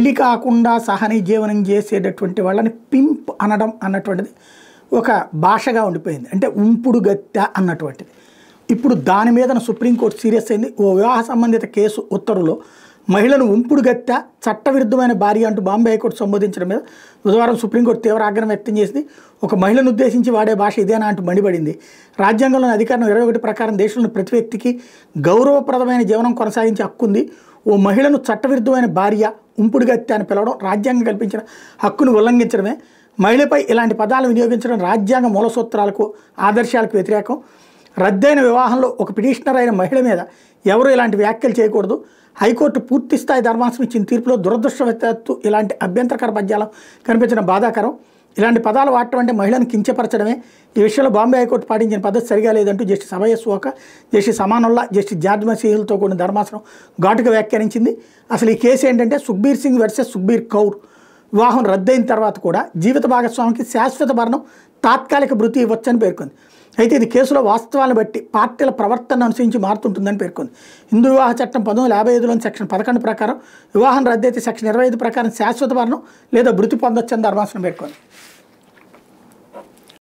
పెళ్లి కాకుండా సహనీ జీవనం చేసేటటువంటి వాళ్ళని పింప్ అనడం అన్నటువంటిది ఒక భాషగా ఉండిపోయింది. అంటే ఉంపుడు గత్తె అన్నటువంటిది. ఇప్పుడు దాని మీద సుప్రీంకోర్టు సీరియస్ అయింది. ఓ వివాహ సంబంధిత కేసు ఉత్తర్వులో మహిళను ఉంపుడు గత్తె, చట్టవిరుద్ధమైన భార్య అంటూ బాంబే హైకోర్టు సంబోధించడం మీద బుధవారం సుప్రీంకోర్టు తీవ్ర ఆగ్రహం వ్యక్తం చేసింది. ఒక మహిళను ఉద్దేశించి వాడే భాష ఇదేనా అంటూ మండిపడింది. రాజ్యాంగంలోని అధికారం 21 ప్రకారం దేశంలోని ప్రతి వ్యక్తికి గౌరవప్రదమైన జీవనం కొనసాగించే హక్కు ఉంది. ఓ మహిళను చట్టవిరుద్ధమైన భార్య, ఉంపుడు గత్తె అని పిలవడం రాజ్యాంగం కల్పించిన హక్కును ఉల్లంఘించడమే. మహిళపై ఇలాంటి పదాలు వినియోగించడం రాజ్యాంగ మూల సూత్రాలకు, ఆదర్శాలకు వ్యతిరేకం. రద్దయిన వివాహంలో ఒక పిటిషనర్ అయిన మహిళ మీద ఎవరూ ఇలాంటి వ్యాఖ్యలు చేయకూడదు. హైకోర్టు పూర్తిస్థాయి ధర్మాసనం ఇచ్చిన తీర్పులో దురదృష్టవశాత్తు ఇలాంటి అభ్యంతరకర పద్యాలు కనిపించడం బాధాకరం. ఇలాంటి పదాలు వాడటం అంటే మహిళను కించపరచడమే. ఈ విషయంలో బాంబే హైకోర్టు పాటించిన పద్ధతి సరిగా లేదంటూ జస్టిస్ అభయ soca, justice Amanullah, justice George మసీహులతో కూడిన ధర్మాసనం ఘాటుగా వ్యాఖ్యానించింది. అసలు ఈ కేసు ఏంటంటే సుఖ్బీర్ సింగ్ వర్సెస్ సుఖ్బీర్ కౌర్. వివాహం రద్దయిన తర్వాత కూడా జీవిత భాగస్వామికి శాశ్వత భరణం, తాత్కాలిక భృతి ఇవ్వచ్చని పేర్కొంది. అయితే ఇది కేసులో వాస్తవాలను బట్టి పార్టీల ప్రవర్తన అనుసరించి మారుతుంటుందని పేర్కొంది. హిందూ వివాహ చట్టం 1955లోని సెక్షన్ 11 ప్రకారం వివాహం రద్దయితే సెక్షన్ 25 ప్రకారం శాశ్వత భరణం లేదా భృతి పొందొచ్చని ధర్మాసనం పేర్కొంది.